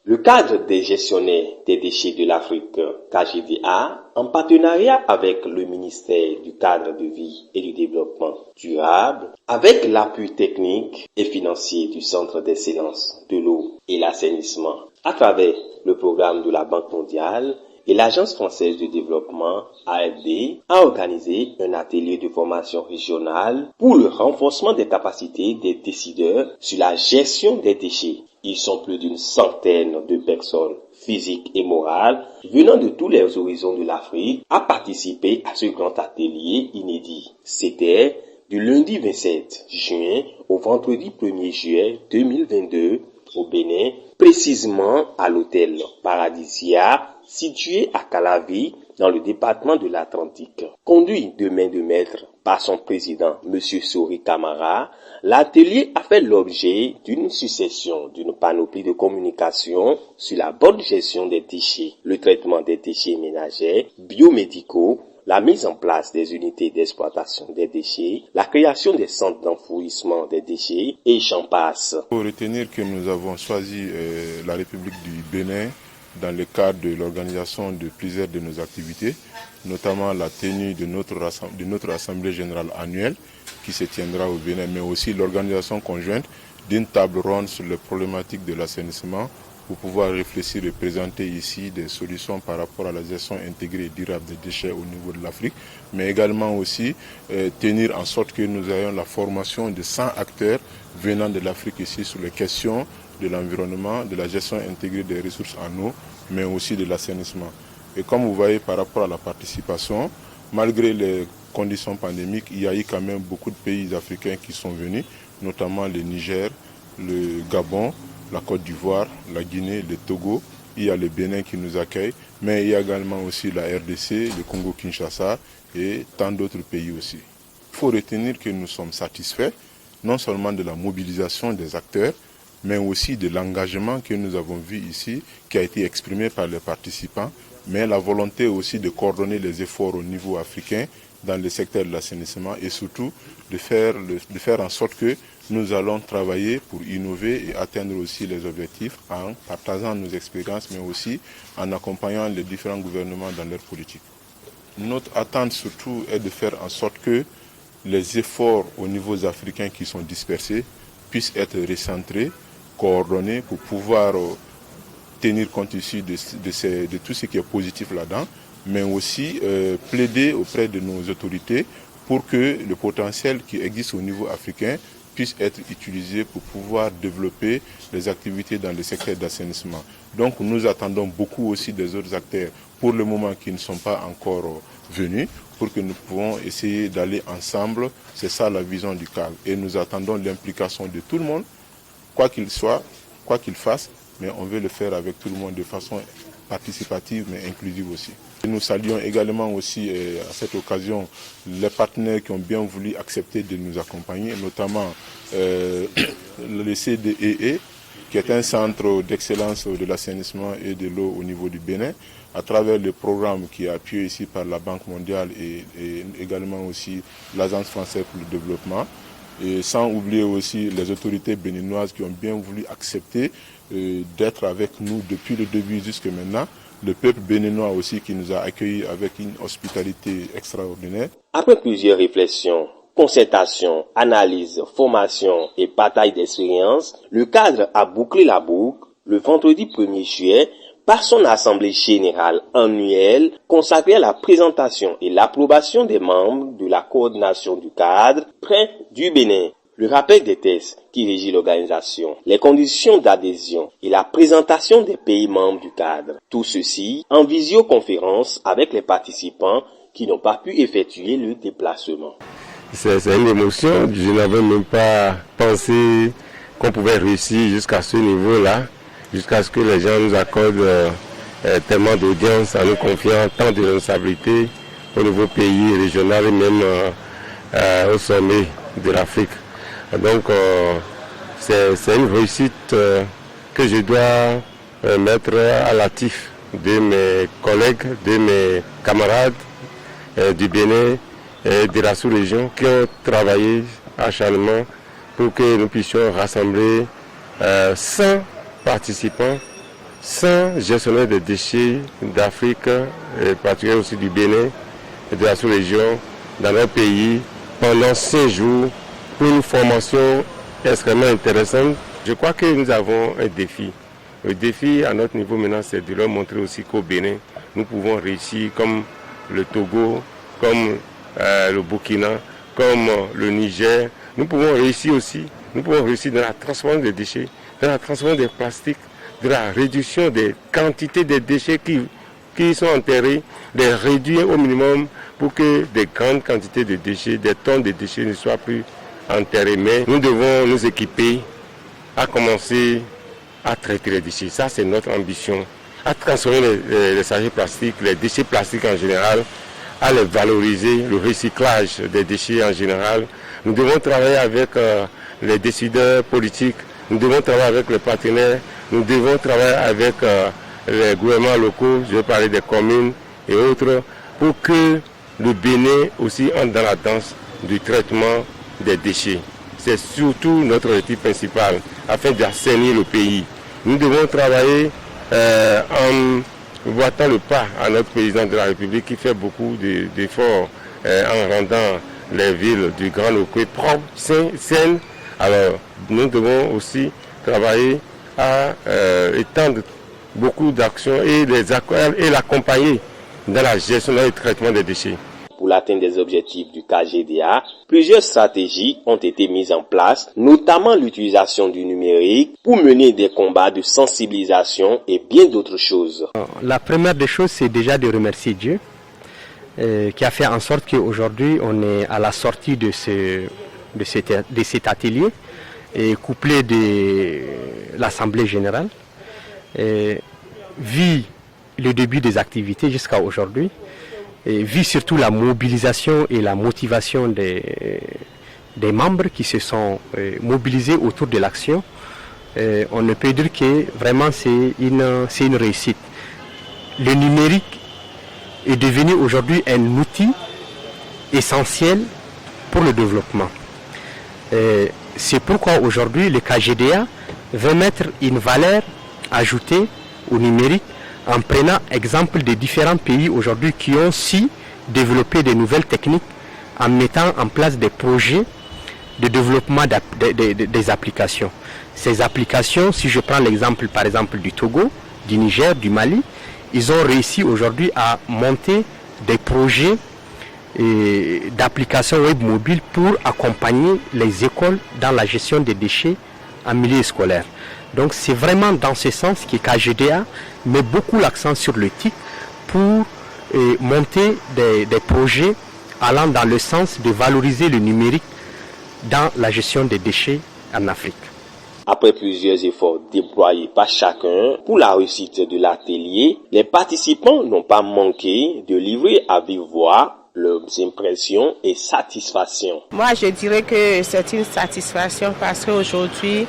Le cadre des gestionnaires des déchets de l'Afrique, KGDA, en partenariat avec le ministère du Cadre de vie et du développement durable, avec l'appui technique et financier du Centre d'excellence de l'eau et l'assainissement, à travers le programme de la Banque mondiale et l'Agence française de développement, AFD, a organisé un atelier de formation régionale pour le renforcement des capacités des décideurs sur la gestion des déchets. Ils sont plus d'une centaine de personnes physiques et morales venant de tous les horizons de l'Afrique à participer à ce grand atelier inédit. C'était du lundi 27 juin au vendredi 1er juillet 2022 au Bénin, précisément à l'hôtel Paradisia, situé à Calavi, dans le département de l'Atlantique. Conduit de main de maître par son président, M. Sori Camara, l'atelier a fait l'objet d'une succession d'une panoplie de communication sur la bonne gestion des déchets, le traitement des déchets ménagers, biomédicaux, la mise en place des unités d'exploitation des déchets, la création des centres d'enfouissement des déchets et j'en passe. Il faut retenir que nous avons choisi la République du Bénin dans le cadre de l'organisation de plusieurs de nos activités, notamment la tenue de notre Assemblée générale annuelle qui se tiendra au Bénin, mais aussi l'organisation conjointe d'une table ronde sur les problématiques de l'assainissement pour pouvoir réfléchir et présenter ici des solutions par rapport à la gestion intégrée et durable des déchets au niveau de l'Afrique, mais également aussi tenir en sorte que nous ayons la formation de 100 acteurs venant de l'Afrique ici sur les questions de l'environnement, de la gestion intégrée des ressources en eau, mais aussi de l'assainissement. Et comme vous voyez par rapport à la participation, malgré les conditions pandémiques, il y a eu quand même beaucoup de pays africains qui sont venus, notamment le Niger, le Gabon, la Côte d'Ivoire, la Guinée, le Togo. Il y a le Bénin qui nous accueille, mais il y a également aussi la RDC, le Congo-Kinshasa et tant d'autres pays aussi. Il faut retenir que nous sommes satisfaits, non seulement de la mobilisation des acteurs, mais aussi de l'engagement que nous avons vu ici, qui a été exprimé par les participants, mais la volonté aussi de coordonner les efforts au niveau africain dans le secteur de l'assainissement et surtout de faire en sorte que nous allons travailler pour innover et atteindre aussi les objectifs en partageant nos expériences, mais aussi en accompagnant les différents gouvernements dans leur politique. Notre attente surtout est de faire en sorte que les efforts au niveau africain qui sont dispersés puissent être recentrés, coordonnés pour pouvoir tenir compte ici de tout ce qui est positif là-dedans, mais aussi plaider auprès de nos autorités pour que le potentiel qui existe au niveau africain puisse être utilisé pour pouvoir développer les activités dans le secteur d'assainissement. Donc nous attendons beaucoup aussi des autres acteurs pour le moment qui ne sont pas encore venus, pour que nous pouvons essayer d'aller ensemble. C'est ça la vision du cadre. Et nous attendons l'implication de tout le monde, quoi qu'il soit, quoi qu'il fasse, mais on veut le faire avec tout le monde de façon participative mais inclusive aussi. Et nous saluons également aussi à cette occasion les partenaires qui ont bien voulu accepter de nous accompagner, notamment le CDEE, qui est un centre d'excellence de l'assainissement et de l'eau au niveau du Bénin, à travers le programme qui est appuyé ici par la Banque mondiale et également aussi l'Agence française pour le développement. Et sans oublier aussi les autorités béninoises qui ont bien voulu accepter d'être avec nous depuis le début jusqu'à maintenant. Le peuple béninois aussi qui nous a accueillis avec une hospitalité extraordinaire. Après plusieurs réflexions, concertations, analyses, formations et batailles d'expérience, le cadre a bouclé la boucle le vendredi 1er juillet par son assemblée générale annuelle consacrée à la présentation et l'approbation des membres de la coordination du cadre près du Bénin. Le rappel des tests qui régit l'organisation, les conditions d'adhésion et la présentation des pays membres du cadre. Tout ceci en visioconférence avec les participants qui n'ont pas pu effectuer le déplacement. C'est une émotion, je n'avais même pas pensé qu'on pouvait réussir jusqu'à ce niveau-là, jusqu'à ce que les gens nous accordent tellement d'audience en nous confiant tant de responsabilités au niveau pays, régional et même au sommet de l'Afrique. Donc c'est une réussite que je dois mettre à l'actif de mes collègues, de mes camarades du Bénin et de la sous-région qui ont travaillé acharnement pour que nous puissions rassembler 100 participants 100 gestionnaires des déchets d'Afrique, et particulièrement aussi du Bénin et de la sous-région, dans leur pays, pendant 5 jours, pour une formation extrêmement intéressante. Je crois que nous avons un défi. Le défi à notre niveau maintenant, c'est de leur montrer aussi qu'au Bénin, nous pouvons réussir comme le Togo, comme le Burkina, comme le Niger. Nous pouvons réussir aussi. Nous pouvons réussir dans la transformation des déchets, dans la transformation des plastiques, de la réduction des quantités de déchets qui sont enterrés, de les réduire au minimum pour que des grandes quantités de déchets, des tonnes de déchets ne soient plus enterrés. Mais nous devons nous équiper à commencer à traiter les déchets. Ça, c'est notre ambition. À transformer les sachets plastiques, les déchets plastiques en général, à les valoriser, le recyclage des déchets en général. Nous devons travailler avec les décideurs politiques, nous devons travailler avec les partenaires, nous devons travailler avec les gouvernements locaux, je vais parler des communes et autres, pour que le Bénin aussi entre dans la danse du traitement des déchets. C'est surtout notre objectif principal, afin d'assainir le pays. Nous devons travailler en boitant le pas à notre président de la République qui fait beaucoup d'efforts en rendant les villes du Grand Locoué propres, saines. Alors nous devons aussi travailler à étendre beaucoup d'actions et l'accompagner dans la gestion et le traitement des déchets. Pour l'atteinte des objectifs du KGDA, plusieurs stratégies ont été mises en place, notamment l'utilisation du numérique pour mener des combats de sensibilisation et bien d'autres choses. La première des choses, c'est déjà de remercier Dieu qui a fait en sorte qu'aujourd'hui, on est à la sortie de cet atelier et couplé de l'Assemblée générale. Vu le début des activités jusqu'à aujourd'hui, et vu surtout la mobilisation et la motivation des membres qui se sont mobilisés autour de l'action, on ne peut dire que vraiment c'est une réussite. Le numérique est devenu aujourd'hui un outil essentiel pour le développement. C'est pourquoi aujourd'hui le KGDA veut mettre une valeur ajoutée au numérique en prenant exemple des différents pays aujourd'hui qui ont su développer de nouvelles techniques en mettant en place des projets de développement des applications. Ces applications, si je prends l'exemple par exemple du Togo, du Niger, du Mali, ils ont réussi aujourd'hui à monter des projets d'applications web mobiles pour accompagner les écoles dans la gestion des déchets en milieu scolaire. Donc c'est vraiment dans ce sens que KGDA met beaucoup l'accent sur le TIC pour monter des projets allant dans le sens de valoriser le numérique dans la gestion des déchets en Afrique. Après plusieurs efforts déployés par chacun pour la réussite de l'atelier, les participants n'ont pas manqué de livrer à vive voix leurs impressions et satisfactions. Moi, je dirais que c'est une satisfaction parce qu'aujourd'hui,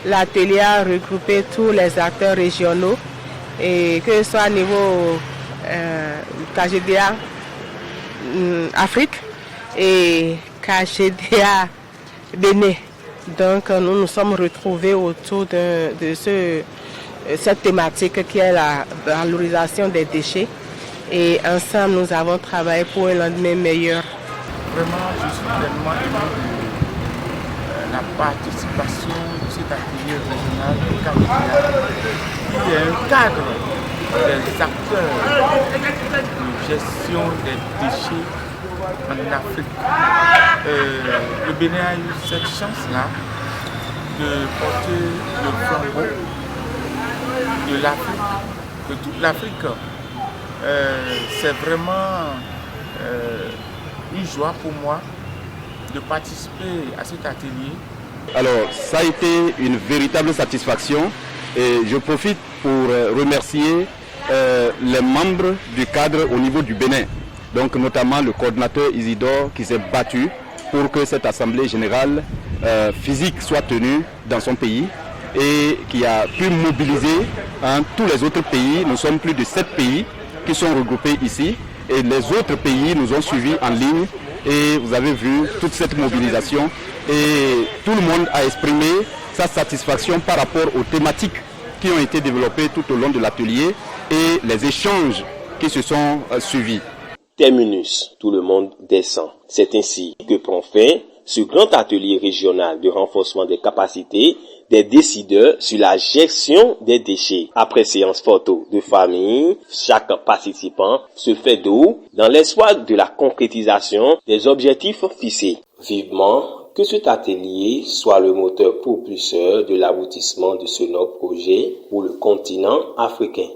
l'atelier a regroupé tous les acteurs régionaux, et que ce soit au niveau KGDA Afrique et KGDA Bénin. Donc nous nous sommes retrouvés autour de cette thématique qui est la valorisation des déchets, et ensemble nous avons travaillé pour un lendemain meilleur. Vraiment, je suis pleinement ému de la participation de cet atelier régional de KGDA, qui est un cadre des acteurs de gestion des déchets en Afrique. Le Bénin a eu cette chance-là de porter le flambeau de l'Afrique, de toute l'Afrique. C'est vraiment une joie pour moi de participer à cet atelier. Alors, ça a été une véritable satisfaction et je profite pour remercier les membres du cadre au niveau du Bénin. Donc notamment le coordinateur Isidore qui s'est battu pour que cette assemblée générale physique soit tenue dans son pays et qui a pu mobiliser tous les autres pays. Nous sommes plus de 7 pays qui sont regroupés ici et les autres pays nous ont suivis en ligne et vous avez vu toute cette mobilisation et tout le monde a exprimé sa satisfaction par rapport aux thématiques qui ont été développés tout au long de l'atelier et les échanges qui se sont suivis. Terminus, tout le monde descend. C'est ainsi que prend fin ce grand atelier régional de renforcement des capacités des décideurs sur la gestion des déchets. Après séance photo de famille, chaque participant se fait dos dans l'espoir de la concrétisation des objectifs fixés. Vivement que cet atelier soit le moteur propulseur de l'aboutissement de ce noble projet pour le continent africain.